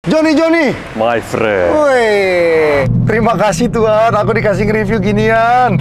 Joni, my friend. woi, terima kasih Tuhan, aku dikasih nge-review ginian.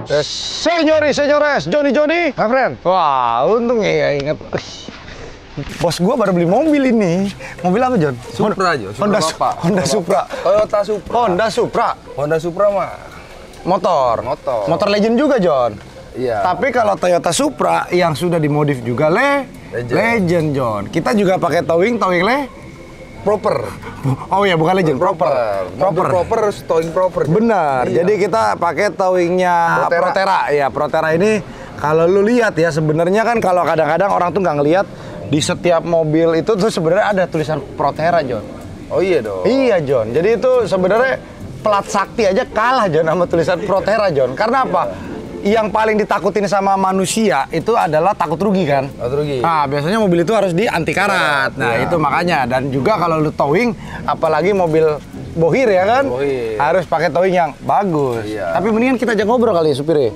Senyores, Joni, my friend. Wah, untung ya ingat. Bos gua baru beli mobil ini. Mobil apa, Jon? Supra, Jon. Honda Supra. Toyota Supra. Honda Supra mah motor. Motor legend juga, Jon. Iya. Tapi kalau Toyota Supra yang sudah dimodif juga legend, Jon. Kita juga pakai towing Proper. Oh iya, bukan legend, proper. Towing proper. Benar. Iya. Jadi kita pakai towingnya Proterra. Ya, Proterra ini kalau lu lihat ya sebenarnya kan kalau kadang-kadang orang tuh nggak ngelihat di setiap mobil itu tuh sebenarnya ada tulisan Proterra, Jon. Oh iya dong. Iya, Jon. Jadi itu sebenarnya plat sakti aja kalah, Jon, sama tulisan Proterra, Jon. Karena apa? Yang paling ditakutin sama manusia itu adalah takut rugi kan? Takut rugi. Nah, biasanya mobil itu harus di anti karat. Nah, itu makanya. Dan juga kalau lu towing, apalagi mobil bohir ya kan? Bohir. Harus pakai towing yang bagus. Iya. Tapi mendingan kita aja ngobrol kali ya supirnya.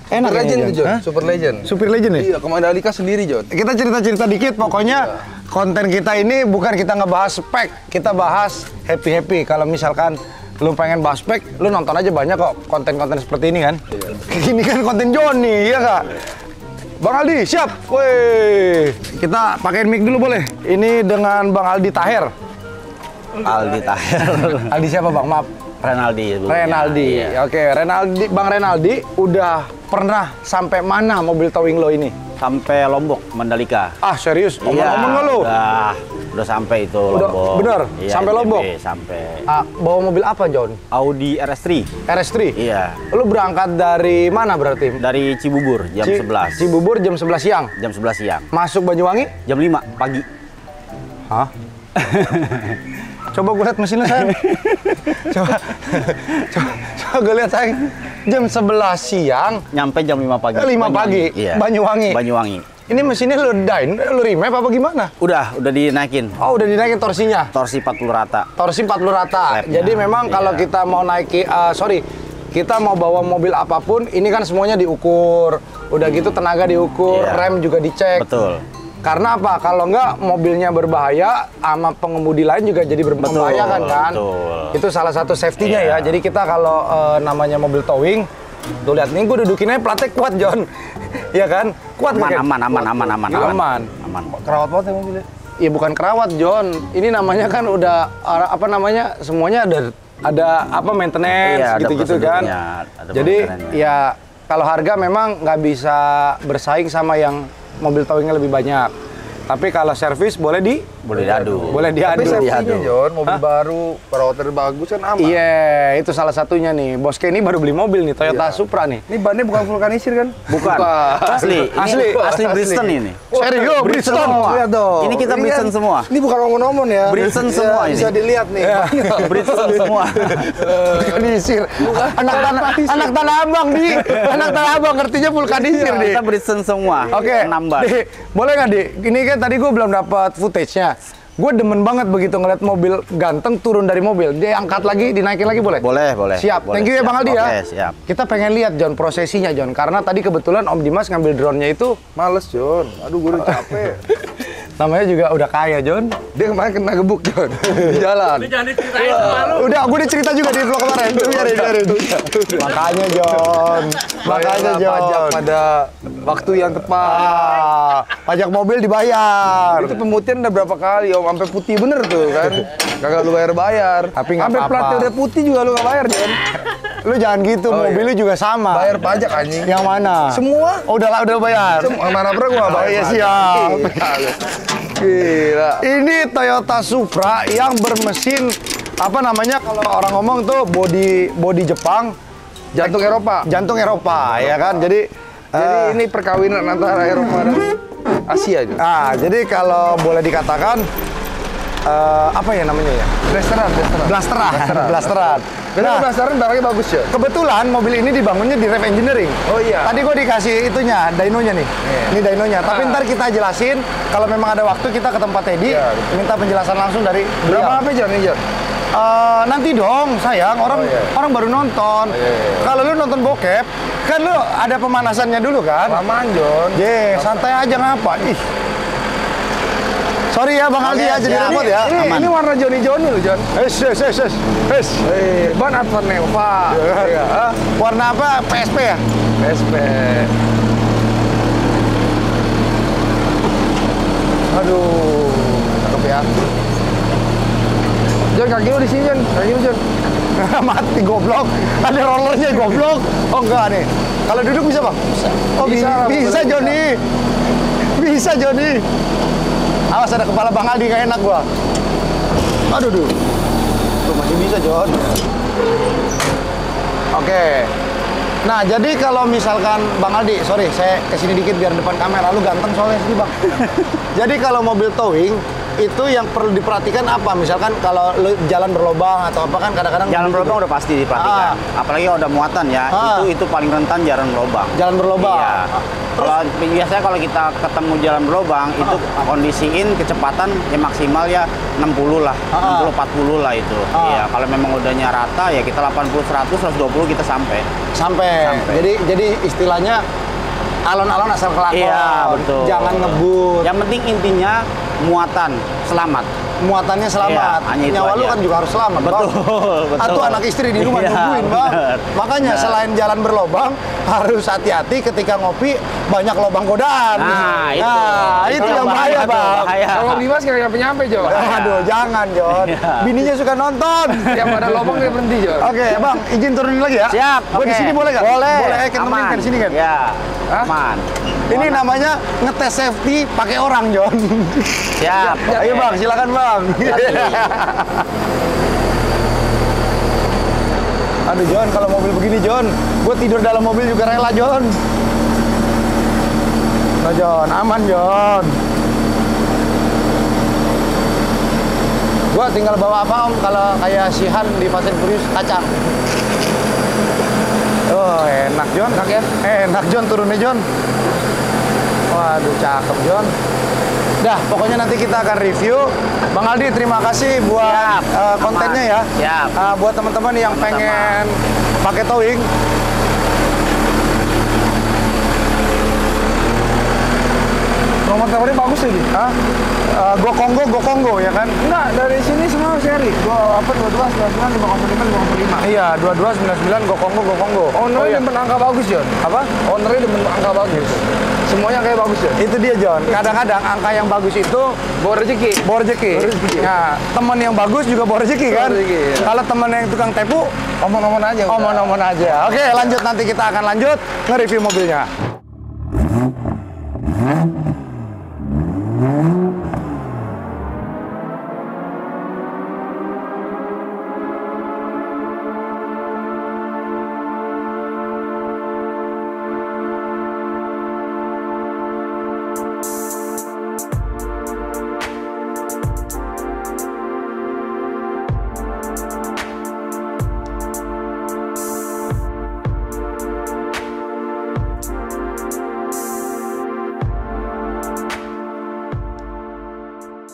Enak Super legend ya, tuh, Jon. Hah? Super legend. Supir legend ya? Iya, Mandalika sendiri, Jon. Kita cerita-cerita dikit, pokoknya konten kita ini bukan kita ngebahas spek, kita bahas happy-happy. Kalau misalkan lu pengen bahas spek, lu nonton aja banyak kok konten-konten seperti ini kan. Iya. Ini kan konten Joni, ya kak? Bang Aldi, siap? Woi, kita pakein mic dulu boleh? Ini dengan Bang Aldi Taher. Aldi Taher. Aldi siapa Bang? Maaf. Renaldi. Renaldi. Iya. Oke, Bang Renaldi udah pernah sampai mana mobil towing lo ini? Sampai Lombok, Mandalika. Ah, serius? Ngomong-ngomong nggak lo? Udah sampai itu Udah, Lombok. bener? Iya, Sampai Lombok? Sampai. Ah, bawa mobil apa, John? Audi RS3. RS3? Iya. Lu berangkat dari mana berarti? Dari Cibubur jam 11. Cibubur jam 11 siang? Jam 11 siang. Masuk Banyuwangi? Jam 5 pagi. Hah? Coba gue lihat mesinnya, sayang. coba gue lihat, sayang. Jam 11 siang. Nyampe jam 5 pagi. 5 pagi? Iya. Banyuwangi? Banyuwangi. Ini mesinnya lu dyne, lu remap apa gimana? Udah dinaikin. Oh, udah dinaikin torsinya? Torsi 40 rata. Torsi 40 rata. Lapnya. Jadi memang kalau kita mau naiki, kita mau bawa mobil apapun, ini kan semuanya diukur. Udah gitu tenaga diukur, rem juga dicek. Betul. Karena apa? Kalau nggak mobilnya berbahaya, sama pengemudi lain juga jadi membahayakan kan? Betul. Itu salah satu safety-nya ya. Jadi kita kalau namanya mobil towing, tuh lihat nih, gue dudukinnya platnya kuat, John. Iya kan? Kuat kan? Aman. Kerawat banget ya mobilnya. Iya bukan kerawat, John. Ini namanya kan udah apa namanya? Semuanya ada apa maintenance gitu-gitu kan. Jadi ya kalau harga memang nggak bisa bersaing sama yang mobil towingnya lebih banyak. Tapi kalau servis boleh diadu. Tapi safety-nya, Jon, mobil baru, perawatan bagus kan aman. Iya, itu salah satunya nih. Bosnya ini baru beli mobil nih, Toyota Supra nih. Ini bannya bukan vulkanisir kan? Bukan. Asli Bridgestone ini. Serius, Bridgestone. Lihat dong. Ini kita Bridgestone semua. Ini bukan omon-omon ya. Bridgestone semua ini. Bisa dilihat nih. Bridgestone semua. Vulkanisir. Anak Tanah Abang nih. Anak Tanah Abang ngertinya vulkanisir nih. Kita Bridgestone semua. Oke. Nambah. Boleh nggak, Di? Ini kan tadi gue belum dapat footage-nya. Gue demen banget begitu ngeliat mobil ganteng turun dari mobil. Dia angkat lagi, dinaikin lagi boleh? Boleh. Siap. Boleh, Thank you ya Bang Aldi ya. Oke, siap. Kita pengen lihat John prosesinya John. Karena tadi kebetulan Om Dimas ngambil drone-nya itu. Males, John. Aduh, gue udah capek. Namanya juga udah kaya John. Dia kemarin kena gebuk, John. Di jalan. Ini jangan diceritain sama lu. Udah, gue udah cerita juga di vlog kemarin. Biarin. Makanya John. Makanya Bayarlah John. pajak pada waktu yang tepat. Pajak mobil dibayar. Itu pemutihan udah berapa kali, Om? Sampai putih bener tuh kan. Kagak lu bayar. Tapi nggak sampai apa-apa. platnya udah putih juga lu nggak bayar, John. Lu jangan gitu, Oh, mobil iya. lu juga sama. Bayar pajak anjing. Yang mana? Semua. Oh, udah bayar. Mana pernah gua nggak bayar? Oh, iya, pajak. siap. Gila. Ini Toyota Supra yang bermesin apa namanya kalau orang ngomong tuh body Jepang, Jantung Eropa. jantung Eropa ya kan. Jadi Ini perkawinan antara Eropa dan Asia juga. jadi kalau boleh dikatakan apa ya namanya ya? Blasteran. Nah, Nah, penasaran barangnya bagus ya? kebetulan mobil ini dibangunnya di Rev Engineering. Oh iya. Tadi gue dikasih itunya, dynonya nih. Ini dynonya. Tapi ntar kita jelasin, kalau memang ada waktu kita ke tempat Teddy, Iya, betul. minta penjelasan langsung dari Berapa beliau. HP John ini, John? Nanti dong, sayang. Orang Oh, iya. orang baru nonton. iya. Kalau lu nonton bokep, kan lu ada pemanasannya dulu kan? Lamaan, John. Santai aja ngapa? Ih. Sorry ya Bang Aldi ya, jadi siap. repot ya. Ini warna Johnny loh, John. Yes. Ban Advan Neva. Iya. Ah, Warna apa? PSP ya? SP. Aduh, cakep ya. John, kaki lu di sini, John. Kaki lu, John. Mati goblok. Ada rollernya goblok. Oh enggak nih. Kalau duduk bisa Bang? Bisa. Oh Bisa lah, bisa boleh, Joni. Bisa Joni. Awas ada kepala Bang Aldi nggak enak gua. Aduh. Tuh masih bisa Jon. Oke. Nah, jadi kalau misalkan Bang Aldi, sorry, saya kesini dikit biar depan kamera. Lu ganteng soalnya sini, Bang. Jadi kalau mobil towing, itu yang perlu diperhatikan apa? Misalkan kalau lu jalan berlobang atau apa kan kadang-kadang... Jalan berlobang udah pasti diperhatikan. Apalagi kalau udah muatan ya, itu paling rentan jalan berlobang. Jalan berlobang? Iya. Kalau biasanya kalau kita ketemu jalan berlobang, itu kondisiin kecepatan ya maksimal ya 60 lah, 60-40 lah itu. Iya, kalau memang udahnya rata ya kita 80-100, 120 kita sampai. Sampai. Jadi istilahnya alon-alon asal kelakon. Iya, betul. Jangan ngebut. Yang penting intinya muatan selamat. Muatannya selamat. Iya, hanya itu Nyawa lu aja. kan juga harus selamat, Betul, Bang. betul. Atau anak istri di rumah Iya, nungguin, Bang. bener. Makanya Bener. selain jalan berlobang, harus hati-hati ketika ngopi banyak lobang godaan. Nah, itu. Itu Itu yang bahaya, tuh, Bang. bahaya. Kalau Dimas nggak nyampe-nyampe, John. Aduh, jangan, Jon. Iya. Bininya suka nonton. Tiap ada lobang dia berhenti, John. Oke, Bang, izin turunin lagi ya? Siap. Gue di oke. sini boleh nggak? Boleh. Boleh, kan temenin Aman. kan di sini kan? Ya. Hah? Aman. Ini namanya ngetes safety pakai orang, Jon. Siap. Ayo, oke. Bang, silakan, Bang. Aduh, Jon, kalau mobil begini, Jon, gue tidur dalam mobil juga rela, Jon. Nah, Jon, aman, Jon. Gue tinggal bawa apa, Om? Kalau kayak Sihan di Fast and Furious, kacang. Oh, enak, Jon. Enak ya? Enak, Jon, turunnya, Jon. Waduh, cakep, Jon. Dah, pokoknya nanti kita akan review. Bang Aldi, terima kasih buat Siap. kontennya Aman. ya. Siap. Buat teman-teman yang pengen pakai towing. Nomor teleponnya bagus lagi. Hah? Go Kongo ya kan? Enggak, dari sini semua seri. Gua apa 22 99 505 505. Iya, 2299 Go Kongo. Ownernya demen angka bagus, John. Apa? Ownernya demen angka bagus. Semuanya kayak bagus, John. Itu dia, Jon. Kadang-kadang angka yang bagus itu Bawa rezeki. bawa rezeki. Bawa rezeki. Nah, teman yang bagus juga bawa rezeki kan? Bawa rezeki, iya. Kalau teman yang tukang tepu, Omong-omong aja. udah. omong-omong aja. Oke, lanjut, nanti kita akan lanjut nge-review mobilnya.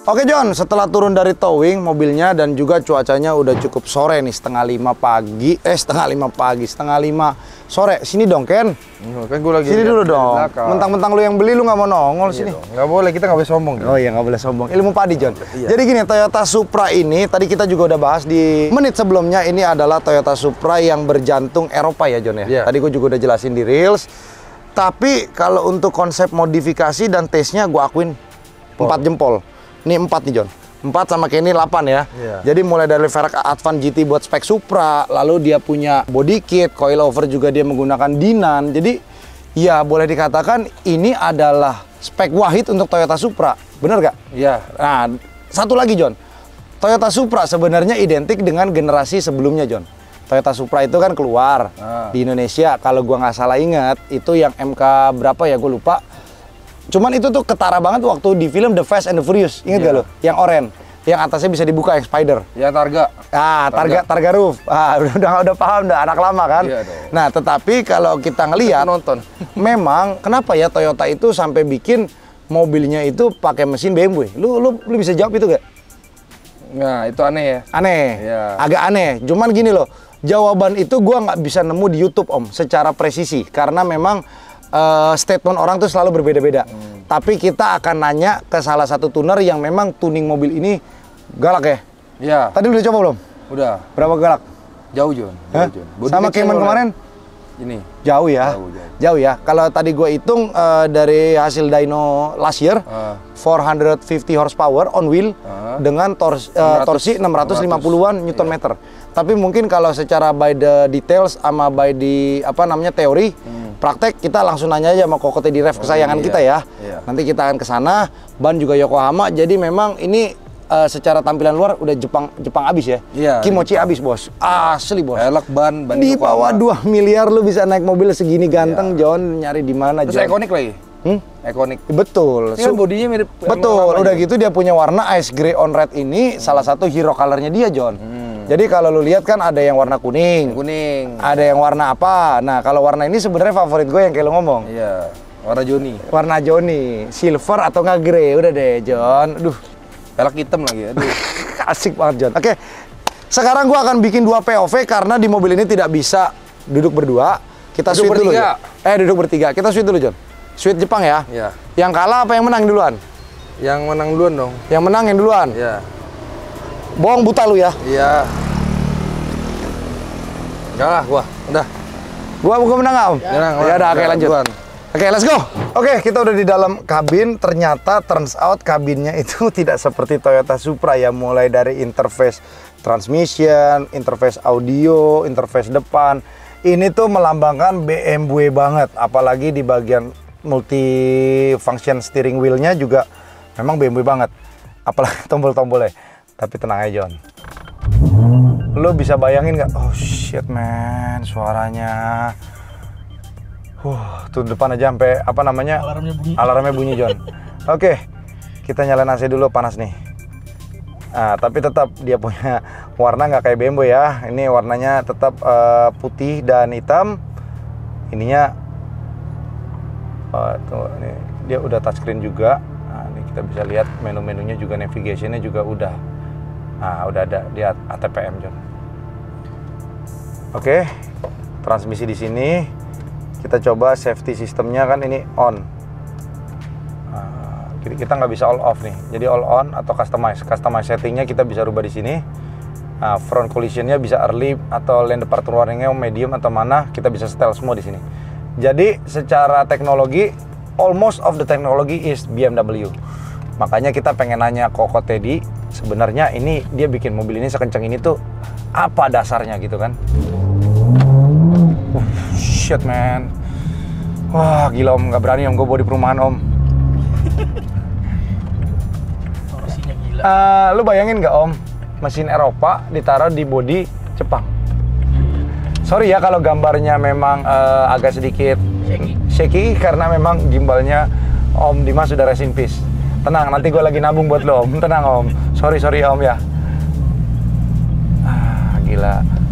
Oke John, setelah turun dari towing mobilnya dan juga cuacanya udah cukup sore nih, setengah 5 sore. Sini dong Ken. Kan gue lagi sini dulu dong. Mentang-mentang lu yang beli, lu nggak mau nongol sini. Nggak boleh, kita nggak boleh sombong. Oh iya, nggak boleh sombong. Ilmu padi John. Iya. Jadi gini, Toyota Supra ini tadi kita juga udah bahas di menit sebelumnya, ini adalah Toyota Supra yang berjantung Eropa ya John ya. Iya. Tadi gue juga udah jelasin di Reels. Tapi kalau untuk konsep modifikasi dan taste-nya gue akuin 4 jempol. Ini 4 nih John. 4 sama kayak ini 8 ya. Yeah. Jadi mulai dari Velg Advance GT buat spek Supra, lalu dia punya body kit, coilover juga dia menggunakan Dinan. Jadi ya boleh dikatakan ini adalah spek wahid untuk Toyota Supra. Bener gak? Iya. Yeah. Nah, satu lagi John. Toyota Supra sebenarnya identik dengan generasi sebelumnya John. Toyota Supra itu kan keluar di Indonesia. Kalau gua nggak salah ingat, itu yang MK berapa ya, gue lupa. Cuman itu tuh ketara banget waktu di film The Fast and the Furious. Ingat gak lo? Yang oranye, yang atasnya bisa dibuka, yang spider. Ya, Targa. Ah, Targa roof. Ah, udah paham, udah anak lama kan. Iya, nah, tetapi kalau kita ngelihat nonton, memang kenapa ya Toyota itu sampai bikin mobilnya itu pakai mesin BMW? Lu bisa jawab itu gak? Nah, itu aneh ya. Aneh. Ya. Agak aneh. Cuman gini loh, jawaban itu gua nggak bisa nemu di YouTube Om secara presisi karena memang statement orang tuh selalu berbeda-beda. Tapi kita akan nanya ke salah satu tuner yang memang tuning mobil ini galak ya. Iya. Tadi udah coba belum? Udah. Berapa galak? Jauh John. Sama Cayman kemarin? Ini. Jauh ya. Jauh ya. Kalau tadi gue hitung dari hasil dyno last year, 450 horsepower on wheel dengan torsi 650-an Newton meter. Tapi mungkin kalau secara by the details sama by di teori, praktek kita langsung nanya aja sama Kokote di ref kesayangan kita ya. Nanti kita akan ke sana. Ban juga Yokohama. Jadi memang ini secara tampilan luar udah Jepang abis ya. Kimochi abis bos. Asli bos. Velg ban di bawah 2 miliar lu bisa naik mobil segini ganteng John. Nyari di mana John? Terus ikonik lagi. Ikonik. Betul. Ini kan bodinya mirip. Betul. Udah gitu dia punya warna ice gray on red ini salah satu hero colornya dia John. Jadi kalau lu lihat kan ada yang warna kuning, ada yang warna apa. Nah kalau warna ini sebenarnya favorit gue yang kayak lu ngomong. Iya. Warna Joni. Warna Joni, silver atau nggak grey, udah deh John. Aduh. Velg hitam lagi. Aduh. Asik banget John. Oke. Sekarang gua akan bikin 2 POV karena di mobil ini tidak bisa duduk berdua. Kita switch dulu ya. Duduk bertiga. Kita switch dulu John. Switch Jepang ya. Iya. Yang kalah apa yang menang duluan? Yang menang duluan dong. Yang menang yang duluan. Iya. Bohong buta lu ya. Iya. Enggak lah gua. Udah. Gua menang nggak Om? Ya udah, oke lanjut. Oke, let's go. Oke, kita udah di dalam kabin. Ternyata turns out kabinnya itu tidak seperti Toyota Supra ya. Mulai dari interface transmission, interface audio, interface depan. Ini tuh melambangkan BMW banget. Apalagi di bagian multi-function steering wheel-nya juga memang BMW banget. Apalagi tombol-tombolnya. Tapi tenang aja John. Lo bisa bayangin nggak? Oh shit man, suaranya. Tuh depan aja sampai alarmnya bunyi John. Oke, kita nyalain AC dulu, panas nih. Nah, tapi tetap dia punya warna nggak kayak BMW ya. Ini warnanya tetap putih dan hitam. Ininya tuh, ini dia udah touchscreen juga. Nah, ini kita bisa lihat menu-menunya juga, navigation-nya juga udah. Nah, udah ada di ATPM John. Oke, transmisi di sini. Kita coba safety sistemnya kan ini on. Jadi kita nggak bisa all off nih. Jadi all on atau customize. Customize settingnya kita bisa rubah di sini. Front collisionnya bisa early atau lane departure warningnya medium atau mana, kita bisa setel semua di sini. Jadi secara teknologi, almost of the technology is BMW. Makanya kita pengen nanya Koko Teddy, sebenarnya ini dia bikin mobil ini sekencang ini tuh apa dasarnya gitu kan? Shit man. Wah gila Om, nggak berani Om gue bawa di perumahan Om. Mesinnya gila. Lu bayangin nggak Om, mesin Eropa ditaruh di bodi Jepang. Sorry ya kalau gambarnya memang agak sedikit shaky karena memang gimbalnya Om Dimas sudah rest in peace. Tenang, nanti gue lagi nabung buat lo Om. Tenang Om. Sorry Om ya. Gila.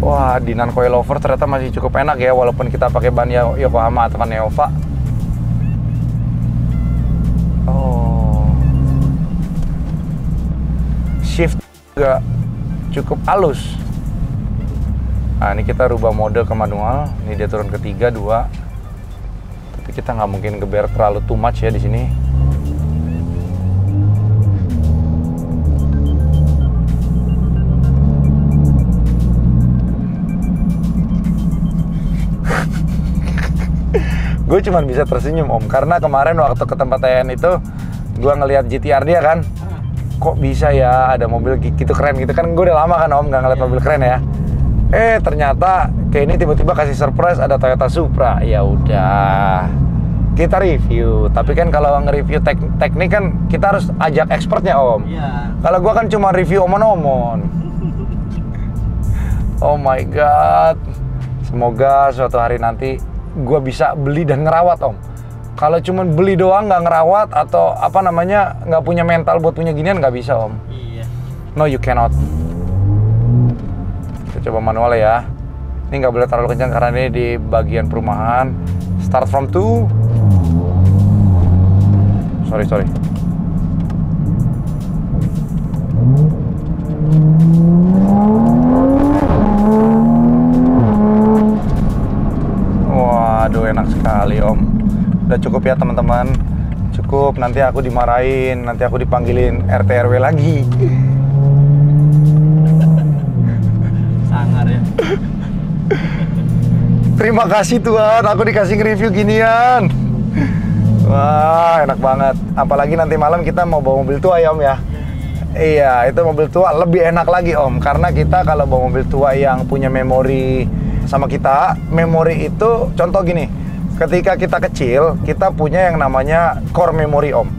Wah, Dinan coilover ternyata masih cukup enak ya, walaupun kita pakai ban Yokohama atau Neova. shift juga cukup halus. Nah ini kita rubah mode ke manual. Ini dia turun ke 3, 2. Tapi kita nggak mungkin geber terlalu too much ya di sini. Gue cuma bisa tersenyum om, karena kemarin waktu ke tempat TN itu gue ngelihat GTR dia kan, kok bisa ya ada mobil gitu keren gitu kan. Gue udah lama kan om nggak ngeliat mobil keren ya. Ternyata kayak ini tiba-tiba kasih surprise ada Toyota Supra. Ya udah kita review, tapi kan kalau nge-review teknik kan kita harus ajak expertnya om. Kalau gue kan cuma review omon-omon. Oh my god, semoga suatu hari nanti gue bisa beli dan ngerawat om. Kalau cuma beli doang nggak ngerawat atau apa namanya nggak punya mental buat punya ginian nggak bisa om. Iya. No you cannot. Kita coba manual ya. Ini nggak boleh terlalu kencang karena ini di bagian perumahan. Start from 2. Sorry. Waduh enak sekali om. Udah cukup ya teman-teman. Cukup, nanti aku dimarahin, nanti aku dipanggilin RT RW lagi. Sangar ya. Terima kasih Tuhan, aku dikasih nge-review ginian. Wah enak banget. Apalagi nanti malam kita mau bawa mobil tua ya om ya. Iya, itu mobil tua lebih enak lagi om. Karena kita kalau bawa mobil tua yang punya memori sama kita, memori itu contoh gini, ketika kita kecil kita punya yang namanya core memory om.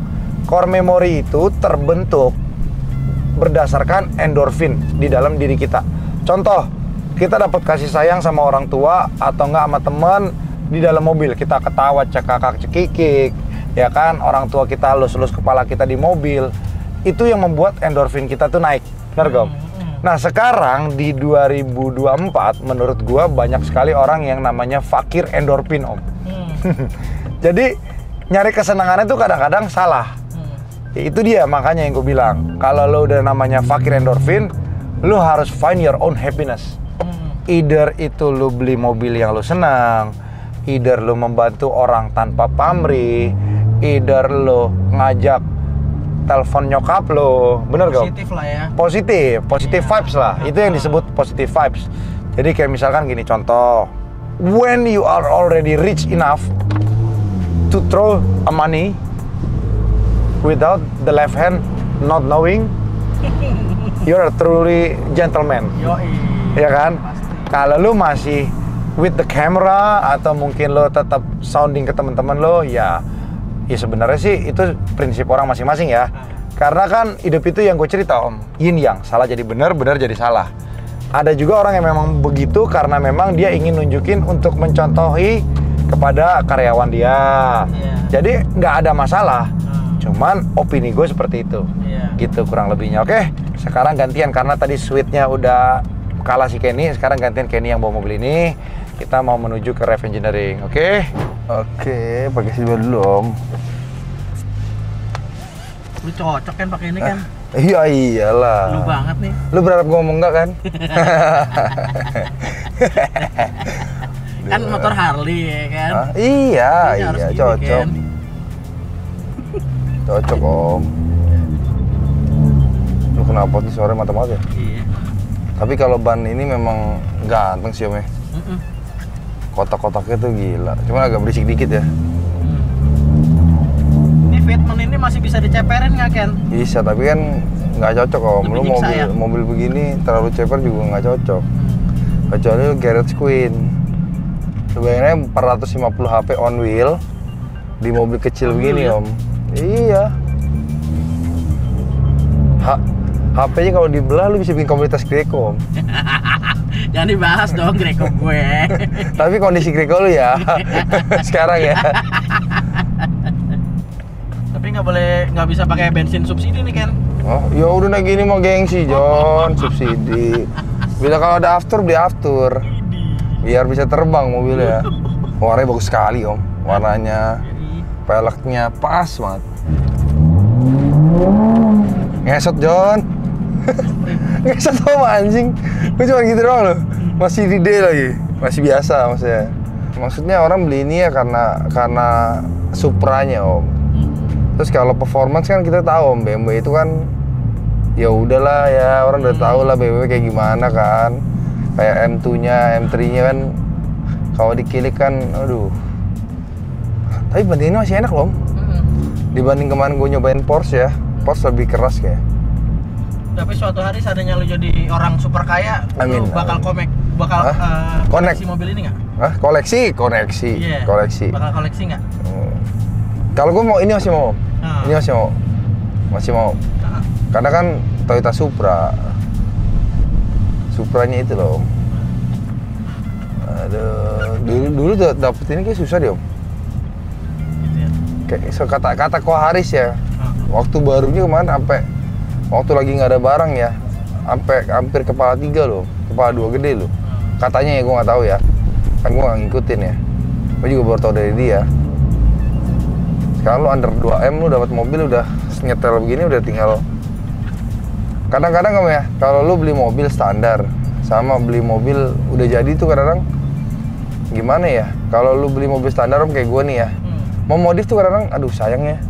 Core memory itu terbentuk berdasarkan endorfin di dalam diri kita. Contoh, kita dapat kasih sayang sama orang tua atau enggak sama teman di dalam mobil, kita ketawa cekakak cekikik ya kan, orang tua kita elus-elus kepala kita di mobil, itu yang membuat endorfin kita tuh naik, benar gak om? Nah sekarang di 2024 menurut gua banyak sekali orang yang namanya fakir endorfin om. Jadi nyari kesenangannya tuh kadang-kadang salah. Itu dia makanya yang gue bilang, kalau lo udah namanya fakir endorfin, lo harus find your own happiness. Either itu lo beli mobil yang lo senang, either lo membantu orang tanpa pamrih, either lo ngajak telepon nyokap lo, bener gak? Positif lah ya. Positif vibes lah. Itu yang disebut positive vibes. Jadi kayak misalkan gini contoh, when you are already rich enough to throw a money without the left hand not knowing, you're a truly gentleman. Yoi. Ya kan? Kalau lu masih with the camera atau mungkin lo tetap sounding ke teman-teman lo, ya sebenarnya sih itu prinsip orang masing-masing ya. Karena kan hidup itu yang gue cerita om, yin yang, salah jadi benar, benar jadi salah. Ada juga orang yang memang begitu karena memang dia ingin nunjukin untuk mencontohi kepada karyawan dia. Jadi nggak ada masalah. Cuman opini gue seperti itu. Gitu kurang lebihnya. Oke, sekarang gantian karena tadi sweetnya udah kalah si Kenny, sekarang gantian Kenny yang bawa mobil ini. Kita mau menuju ke Rev Engineering, oke? Oke, pakai silver dulu om. Lu cocok kan pakai ini kan? Iya iyalah. Lu banget nih. Lu berharap gue ngomong enggak kan? Kan motor Harley ya kan? Iya cocok. Kan? Cocok om. Lu kenapa tuh sore mata-mata ya? Iya. Tapi kalau ban ini memang ganteng sih om ya. Kotak-kotaknya tuh gila. Cuman agak berisik dikit ya. Ini fitment ini masih bisa diceperin nggak Ken? Bisa, tapi kan nggak cocok om. Lu mobil begini terlalu ceper juga nggak cocok. Kecuali lu garage queen. Sebenarnya 450 HP on wheel di mobil kecil begini om. Iya. HP-nya kalau dibelah lu bisa bikin komunitas Greco om. Jangan dibahas dong Greco gue. Tapi kondisi Greco lu ya sekarang ya. Tapi nggak bisa pakai bensin subsidi nih Ken. Oh ya udah naik gini mau gengsi John, subsidi. Bila kalau ada after beli after, biar bisa terbang mobilnya. Warnanya bagus sekali om, warnanya, peleknya pas banget. Ngesot John. Nggak 1 anjing. Gue cuma gitu doang loh. Masih di D lagi. Masih biasa maksudnya. Maksudnya orang beli ini ya karena Supranya om. Terus kalau performance kan kita tahu om, BMW itu kan ya udahlah ya, orang udah tahu lah BMW kayak gimana kan. Kayak M2-nya, M3-nya kan kalau dikilik kan, aduh. Tapi bandingin masih enak loh om. Dibanding kemarin gue nyobain Porsche ya, Porsche lebih keras kayak. Tapi suatu hari seandainya lu jadi orang super kaya, Amin. lu bakal koleksi mobil ini nggak? Hah? Koleksi? Iya. Koleksi. Bakal koleksi nggak? Kalau gue mau ini masih mau. Ini masih mau. Karena kan Toyota Supra. Supranya itu loh. Aduh, dulu dapet ini kayak susah deh om. Gitu ya. Kayak kata Ko Haris ya. Waktu barunya kemarin sampai waktu lagi nggak ada barang ya, sampai hampir kepala 3 loh, kepala 2 gede loh. Katanya ya, gue nggak tahu ya. Kan gue nggak ngikutin ya. Gue juga baru tahu dari dia. Sekarang lu under 2M lu dapat mobil udah nyetel begini udah tinggal. Kadang-kadang kamu ya, kalau lu beli mobil standar sama beli mobil udah jadi tuh kadang-kadang gimana ya? Kalau lu beli mobil standar kayak gue nih ya, mau modif tuh kadang-kadang aduh sayangnya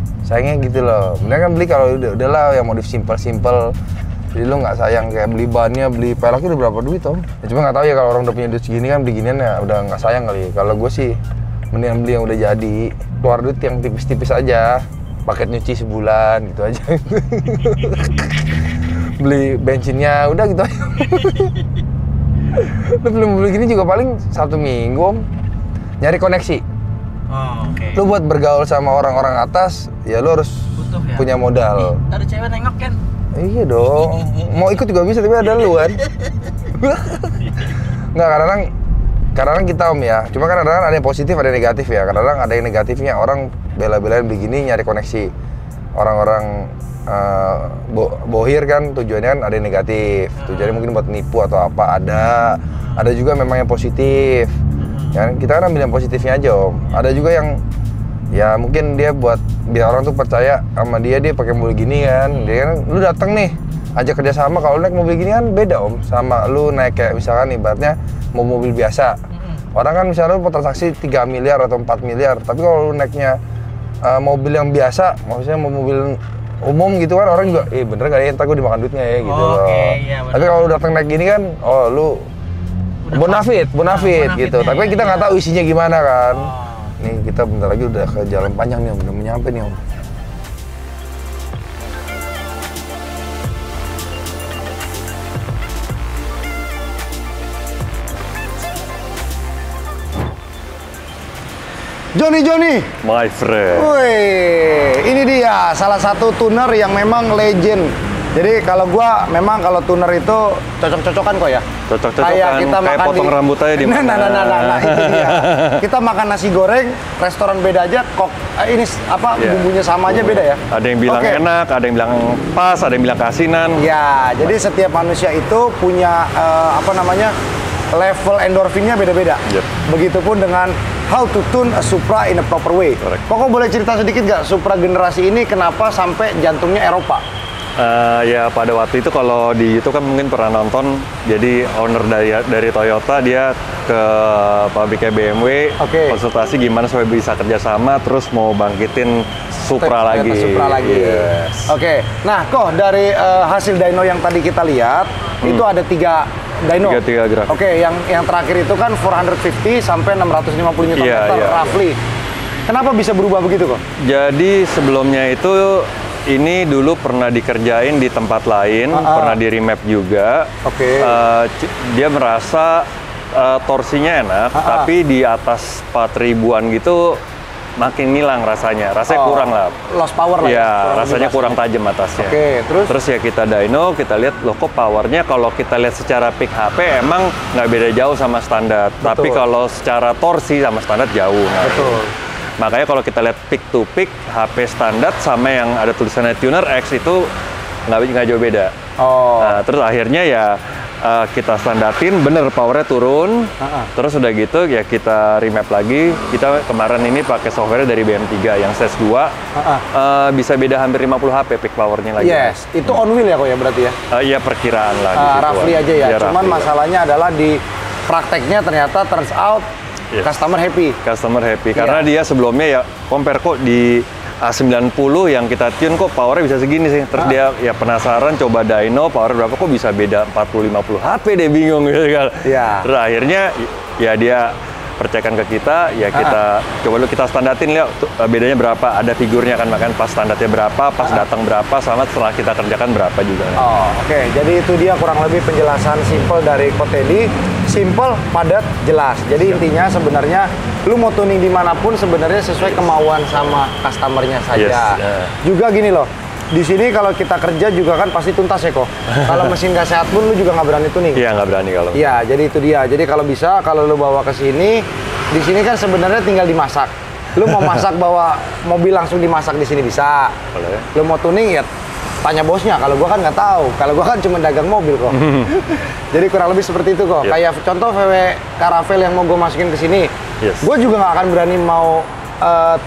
gitu loh. Bener kan beli kalau udahlah yang modif simple. Jadi lu nggak sayang kayak beli bannya, beli peleknya udah berapa duit om? Ya, cuma nggak tahu ya kalau orang udah punya duit segini kan beli ginian ya udah nggak sayang kali. Kalau gue sih mendingan beli yang udah jadi, keluar duit yang tipis-tipis aja, paket nyuci sebulan gitu aja. Beli bensinnya udah gitu aja. Lu belum beli gini juga paling 1 minggu om. Nyari koneksi. Oh, oke. Lu buat bergaul sama orang-orang atas, ya lu harus Butuh ya? punya modal. Ada cewek nengok kan? Iya dong. Mau ikut juga bisa tapi ada lu kan. Nggak, kadang-kadang kita om ya. Cuma kadang-kadang ada yang positif, ada yang negatif ya. Kadang-kadang ada yang negatifnya, orang bela-belain begini nyari koneksi. Orang-orang bohir kan tujuannya kan ada yang negatif. Tujuannya mungkin buat nipu atau apa, ada juga memang yang positif. Ya, kita kan ambil yang positifnya aja om. Ada juga yang ya mungkin dia buat biar orang tuh percaya sama dia pakai mobil gini kan. Dia kan lu datang nih ajak kerjasama, kalau naik mobil gini kan beda om sama lu naik kayak misalkan ibaratnya mau mobil biasa. Orang kan misalnya lu transaksi 3 miliar atau 4 miliar, tapi kalau lu naiknya mobil yang biasa, maksudnya mobil umum gitu kan orang juga bener gak ya entar gue dimakan duitnya ya gitu loh. Iya, tapi kalau lu datang naik gini kan lu bonafit gitu. Tapi kan kita nggak tahu isinya gimana kan. Nih kita bentar lagi udah ke jalan panjang nih om, udah nyampe nih om. Johnny, My friend. wih, ini dia salah satu tuner yang memang legend. Jadi kalau gua memang kalau tuner itu cocok-cocokan kok ya. Cocok-cocokan, Kayak kita kayak makan potong rambutnya di mana. Nah, itu dia. Kita makan nasi goreng, restoran beda aja, kok ini apa bumbunya sama aja beda ya. Ada yang bilang enak, ada yang bilang pas, ada yang bilang keasinan. Ya, jadi setiap manusia itu punya level endorfinnya beda-beda. Yep. Begitupun dengan how to tune a Supra in a proper way. Correct. Kok boleh cerita sedikit nggak Supra generasi ini kenapa sampai jantungnya Eropa? Ya pada waktu itu kalau di YouTube kan mungkin pernah nonton, jadi owner dari Toyota dia ke pabriknya BMW, konsultasi gimana supaya bisa kerjasama, terus mau bangkitin Supra lagi. Yes. Oke, nah kok dari hasil dyno yang tadi kita lihat itu ada 3 dyno. 3 grafik. Oke, yang terakhir itu kan 450 sampai 650 Nm roughly. Kenapa bisa berubah begitu kok? Jadi sebelumnya itu ini dulu pernah dikerjain di tempat lain, pernah di remap juga. Dia merasa torsinya enak, tapi di atas 4000-an gitu makin ngilang rasanya kurang lah. Lost power lah ya, rasanya kurang tajam atasnya. Terus ya kita dyno, kita lihat loh kok powernya kalau kita lihat secara peak HP emang nggak beda jauh sama standar. Tapi kalau secara torsi sama standar jauh. Makanya kalau kita lihat peak to peak, HP standar sama yang ada tulisannya Tuner X itu nggak jauh beda. Nah, terus akhirnya ya kita standarin, bener powernya turun. Terus udah gitu ya kita remap lagi. Kita kemarin ini pakai software dari BM3 yang stage 2. Bisa beda hampir 50 HP peak powernya lagi. Yes, itu on wheel ya kok ya berarti ya? Iya perkiraan lah. Roughly aja ya. Cuman masalahnya adalah di prakteknya ternyata turns out customer happy. Customer happy karena dia sebelumnya ya compare kok di A90 yang kita tune kok powernya bisa segini sih. Terus dia ya penasaran coba dyno power berapa kok bisa beda 40-50 HP, dia bingung gitu kan. Terus akhirnya ya dia percayakan ke kita, ya kita coba dulu kita standarin lihat bedanya berapa, ada figurnya kan, makan pas standarnya berapa, pas datang berapa, sama setelah kita kerjakan berapa juga. Oke, jadi itu dia kurang lebih penjelasan simple dari Kotedi, simple, padat, jelas. Jadi intinya sebenarnya lu mau tuning dimanapun sebenarnya sesuai kemauan sama customernya saja. Juga gini loh, di sini kalau kita kerja juga kan pasti tuntas ya kok. Kalau mesin nggak sehat pun lu juga nggak berani tuning. Iya, nggak berani kalau. Iya, jadi itu dia. Jadi kalau bisa, kalau lu bawa ke sini, di sini kan sebenarnya tinggal dimasak. Lu mau masak bawa mobil langsung dimasak di sini bisa. Boleh. Lu mau tuning ya tanya bosnya. Kalau gua kan nggak tahu. Kalau gua kan cuma dagang mobil kok. Jadi kurang lebih seperti itu kok. Kayak contoh VW Caravelle yang mau gua masukin ke sini. Gua juga nggak akan berani mau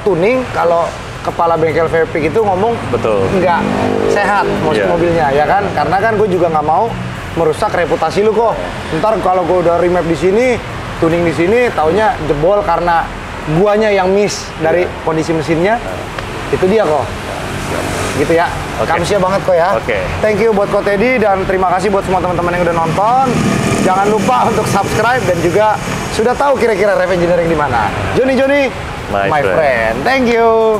tuning kalau kepala bengkel VP itu ngomong nggak sehat mobilnya, ya kan? Karena kan gue juga nggak mau merusak reputasi lu kok. Ntar kalau gue udah remap di sini, tuning di sini, taunya jebol karena guanya yang miss dari kondisi mesinnya. Itu dia kok. Gitu ya. Kamsia banget kok ya. Thank you buat Kotedi dan terima kasih buat semua teman-teman yang udah nonton. Jangan lupa untuk subscribe dan juga sudah tahu kira-kira Rev Engineering di mana. Joni, my friend. Thank you.